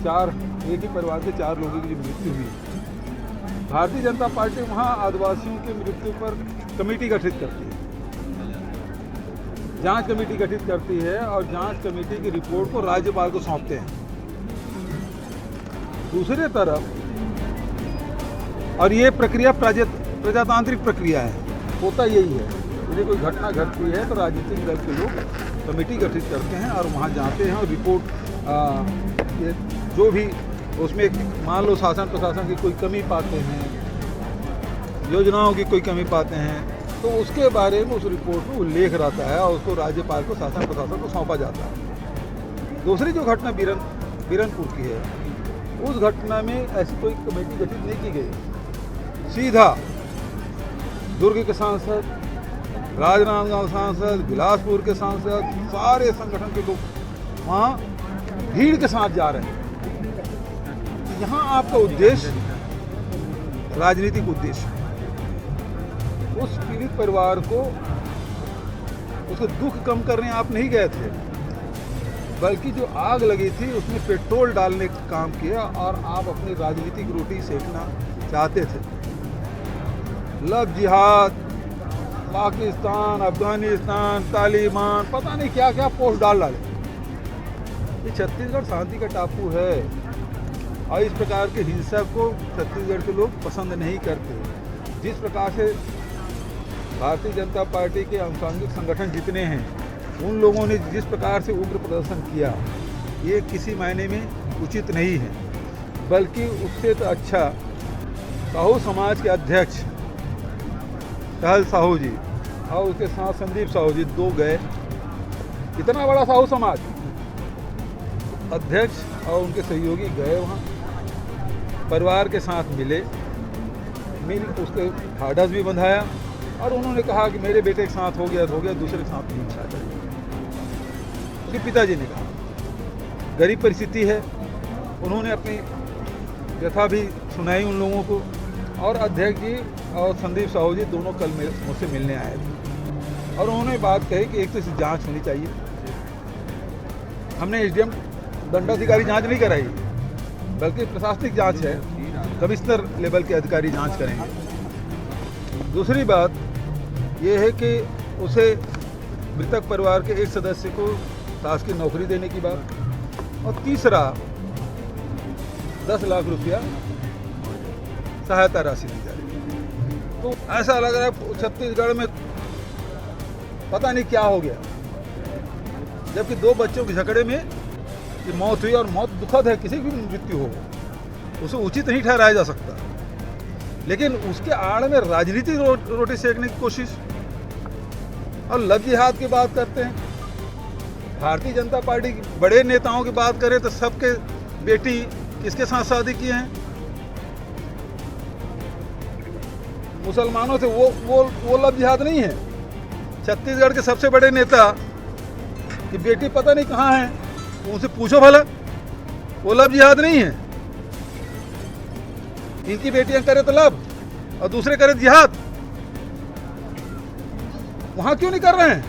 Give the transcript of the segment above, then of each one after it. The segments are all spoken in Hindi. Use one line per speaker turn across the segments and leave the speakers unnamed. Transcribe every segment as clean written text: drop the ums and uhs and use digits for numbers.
एक ही परिवार के 4 लोगों की मृत्यु हुई। भारतीय जनता पार्टी वहाँ आदिवासियों की मृत्यु पर कमेटी गठित करती है, जांच कमेटी गठित करती है और जांच कमेटी की रिपोर्ट को राज्यपाल को सौंपते हैं। दूसरी तरफ, और ये प्रक्रिया प्रजातांत्रिक प्रक्रिया है, होता यही है, यदि कोई घटना घटती है तो राजनीतिक दल के लोग कमेटी गठित करते हैं और वहाँ जाते हैं और रिपोर्ट जो भी उसमें, मान लो शासन प्रशासन की कोई कमी पाते हैं, योजनाओं की कोई कमी पाते हैं, तो उसके बारे में उस रिपोर्ट में उल्लेख रहता है और उसको राज्यपाल को, शासन प्रशासन को सौंपा जाता है। दूसरी जो घटना बीरनपुर की है, उस घटना में ऐसी कोई कमेटी गठित नहीं की गई। सीधा दुर्ग के सांसद, राजनांदगांव सांसद, बिलासपुर के सांसद, सारे संगठन के लोग वहाँ भीड़ के साथ जा रहे हैं। यहाँ आपका उद्देश्य राजनीतिक उद्देश्य है। उस पीड़ित परिवार को, उसको दुख कम करने आप नहीं गए थे, बल्कि जो आग लगी थी उसमें पेट्रोल डालने का काम किया और आप अपनी राजनीतिक रोटी सेकना चाहते थे। लव जिहाद, पाकिस्तान, अफगानिस्तान, तालिबान, पता नहीं क्या क्या पोस्ट डाले। ये छत्तीसगढ़ शांति का टापू है और इस प्रकार के हिंसा को छत्तीसगढ़ के लोग पसंद नहीं करते। जिस प्रकार से भारतीय जनता पार्टी के आनुषंगिक संगठन जितने हैं, उन लोगों ने जिस प्रकार से उग्र प्रदर्शन किया, ये किसी मायने में उचित नहीं है। बल्कि उससे तो अच्छा साहू समाज के अध्यक्ष टहल साहू जी और उसके साथ संदीप साहू जी, 2 गए। इतना बड़ा साहू समाज अध्यक्ष और उनके सहयोगी गए वहाँ, परिवार के साथ मिल उसके ढाढ़स भी बंधाया और उन्होंने कहा कि मेरे बेटे के साथ हो गया तो हो गया, दूसरे के साथ नहीं हो सकता। उसके पिताजी ने कहा गरीब परिस्थिति है, उन्होंने अपनी व्यथा भी सुनाई उन लोगों को। और अध्यक्ष जी और संदीप साहू जी दोनों कल मुझसे मिलने आए थे और उन्होंने बात कही कि एक तो इसकी जाँच होनी चाहिए। हमने एसडीएम दंडाधिकारी जांच नहीं कराई, बल्कि प्रशासनिक जांच है, कमिश्नर लेवल के अधिकारी जांच करेंगे। दूसरी बात यह है कि उसे मृतक परिवार के एक सदस्य को शासकीय नौकरी देने की बात, और तीसरा 10 लाख रुपया सहायता राशि दी जाए। तो ऐसा लग रहा है छत्तीसगढ़ में पता नहीं क्या हो गया, जबकि 2 बच्चों के झगड़े में ये मौत हुई और मौत दुखद है, किसी की भी मृत्यु हो उसे उचित नहीं ठहराया जा सकता, लेकिन उसके आड़ में राजनीतिक रोटी सेकने की कोशिश और लव जिहाद की बात करते हैं। भारतीय जनता पार्टी के बड़े नेताओं की बात करें तो सबके बेटी किसके साथ शादी किए हैं? मुसलमानों से। वो लव जिहाद नहीं है। छत्तीसगढ़ के सबसे बड़े नेता की बेटी पता नहीं कहाँ है, उनसे पूछो भला, वो लव जिहाद नहीं है। इनकी बेटियां करे तो लव और दूसरे करे जिहाद, वहां क्यों नहीं कर रहे हैं?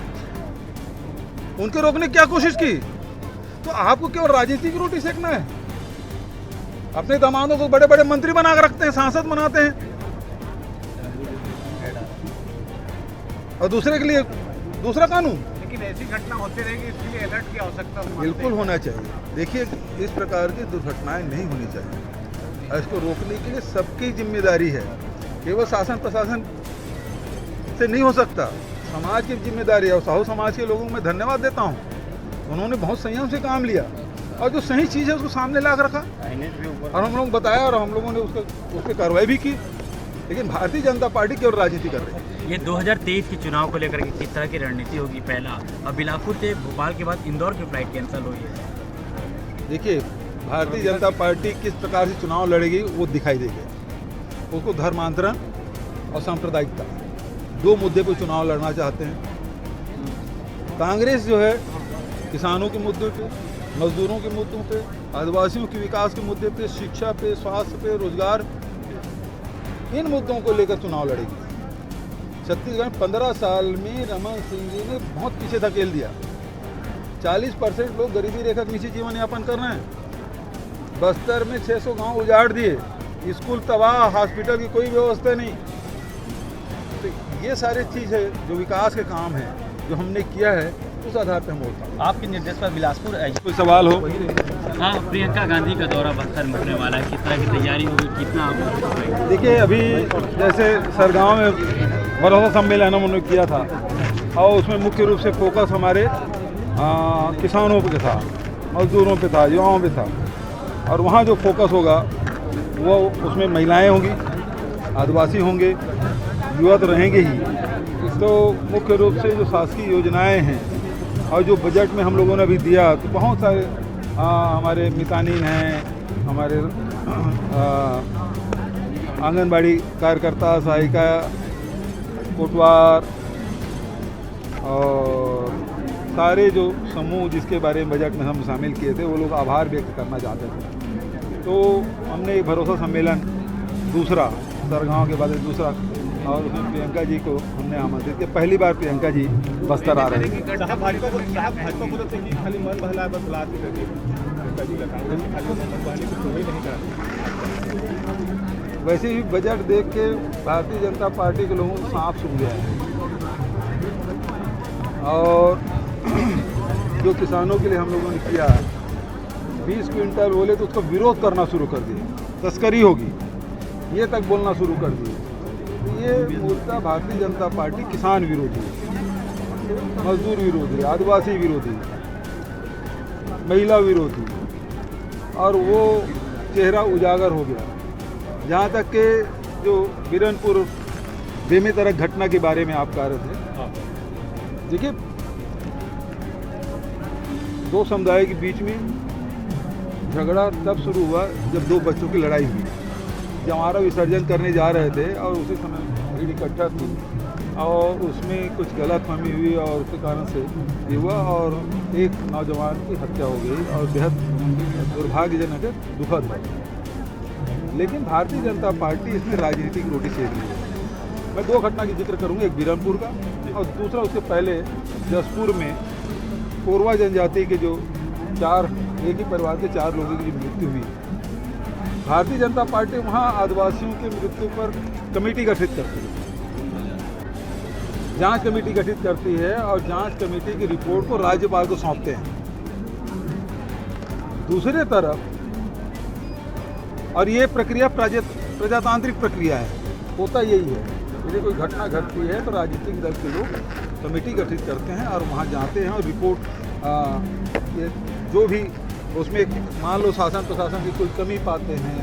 उनके रोकने की क्या कोशिश की? तो आपको केवल राजनीतिक रोटी सेकना है। अपने दामादों को बड़े बड़े मंत्री बना कर रखते हैं, सांसद बनाते हैं, और दूसरे के लिए दूसरा कानून।
लेकिन ऐसी घटना होती रहेगी, इसके लिए अलर्ट की आवश्यकता
बिल्कुल होना चाहिए। देखिए, इस प्रकार की दुर्घटनाएं नहीं होनी चाहिए। इसको रोकने के लिए सबकी जिम्मेदारी है, केवल शासन प्रशासन से नहीं हो सकता, समाज की जिम्मेदारी है। और साहू समाज के लोगों को मैं धन्यवाद देता हूँ, उन्होंने बहुत संयम से काम लिया और जो सही चीज़ है उसको सामने ला कर रखा और हम लोग बताया और हम लोगों ने उस पर कार्रवाई भी की। लेकिन भारतीय जनता पार्टी केवल राजनीति कर रही है।
ये 2023 के चुनाव को लेकर के किस तरह की रणनीति होगी? पहला, और बिलासपुर से भोपाल के बाद इंदौर की फ्लाइट कैंसिल हुई है।
देखिए, भारतीय जनता पार्टी किस प्रकार से चुनाव लड़ेगी वो दिखाई देगा। उसको धर्मांतरण और सांप्रदायिकता, 2 मुद्दे पर चुनाव लड़ना चाहते हैं। कांग्रेस जो है किसानों के मुद्दे पे, मजदूरों के मुद्दों पे, आदिवासियों के विकास के मुद्दे पे, शिक्षा पे, स्वास्थ्य पे, रोजगार, इन मुद्दों को लेकर चुनाव लड़ेगी। छत्तीसगढ़ 15 साल में रमन सिंह जी ने बहुत पीछे धकेल दिया। 40% लोग गरीबी रेखा के नीचे जीवन यापन कर रहे हैं। बस्तर में 600 गांव उजाड़ दिए, स्कूल तबाह, हॉस्पिटल की कोई व्यवस्था नहीं। तो ये सारी चीज़ है जो विकास के काम है जो हमने किया है, उस आधार पर हम बोलते हैं।
आपके निर्देश पर बिलासपुर
कोई सवाल हो?
हाँ, प्रियंका गांधी का दौरा बस्तर में होने वाला है, किस तरह की तैयारी होगी, कितना आप?
देखिए, अभी जैसे सरगांव में भरोसा सम्मेलन उन्होंने किया था और उसमें मुख्य रूप से फोकस हमारे किसानों पे था, मजदूरों पे था, युवाओं पे था। और वहाँ जो फोकस होगा वो उसमें महिलाएं होंगी, आदिवासी होंगे, युवा तो रहेंगे ही। तो मुख्य रूप से जो शासकीय योजनाएं हैं और जो बजट में हम लोगों ने अभी दिया, तो बहुत सारे हमारे मितानिन हैं, हमारे आंगनबाड़ी कार्यकर्ता, सहायिका, कोटवार और सारे जो समूह जिसके बारे में बजट में हम शामिल किए थे, वो लोग आभार व्यक्त करना चाहते थे। तो हमने एक भरोसा सम्मेलन दूसरा, सरगांव के बाद दूसरा, और उसमें प्रियंका जी को हमने आमंत्रित किया। पहली बार प्रियंका जी बस्तर आ रहे हैं। वैसे ही बजट देख के भारतीय जनता पार्टी के लोगों को सांप सूख गया है, और जो किसानों के लिए हम लोगों ने किया 20 क्विंटल बोले तो उसका विरोध करना शुरू कर दिए, तस्करी होगी ये तक बोलना शुरू कर दिए। ये मूलतः भारतीय जनता पार्टी किसान विरोधी, मजदूर विरोधी, आदिवासी विरोधी, महिला विरोधी, और वो चेहरा उजागर हो गया। जहाँ तक के जो बिरनपुर बेमेतरक घटना के बारे में आप कह रहे थे, देखिए, दो समुदाय के बीच में झगड़ा तब शुरू हुआ जब दो बच्चों की लड़ाई हुई। जमारा विसर्जन करने जा रहे थे और उसी समय भीड़ इकट्ठा थी और उसमें कुछ गलतफहमी हुई और उसके कारण से ये हुआ और एक नौजवान की हत्या हो गई और बेहद दुर्भाग्यजनक है, दुखद है। लेकिन भारतीय जनता पार्टी इसमें राजनीतिक रोटी सेक रही है। मैं दो घटना की जिक्र करूँगा, एक बिरनपुर का और दूसरा उससे पहले जसपुर में कोरवा जनजाति के जो एक ही परिवार के 4 लोगों की मृत्यु हुई। भारतीय जनता पार्टी वहाँ आदिवासियों की मृत्यु पर कमेटी गठित करती है, जांच कमेटी गठित करती है और जांच कमेटी की रिपोर्ट को राज्यपाल को सौंपते हैं। दूसरी तरफ, और ये प्रक्रिया प्रजातांत्रिक प्रक्रिया है, होता यही है, यदि कोई घटना घटती है तो राजनीतिक दल के लोग कमेटी गठित करते हैं और वहाँ जाते हैं और रिपोर्ट जो भी उसमें मान लो शासन प्रशासन की कोई कमी पाते हैं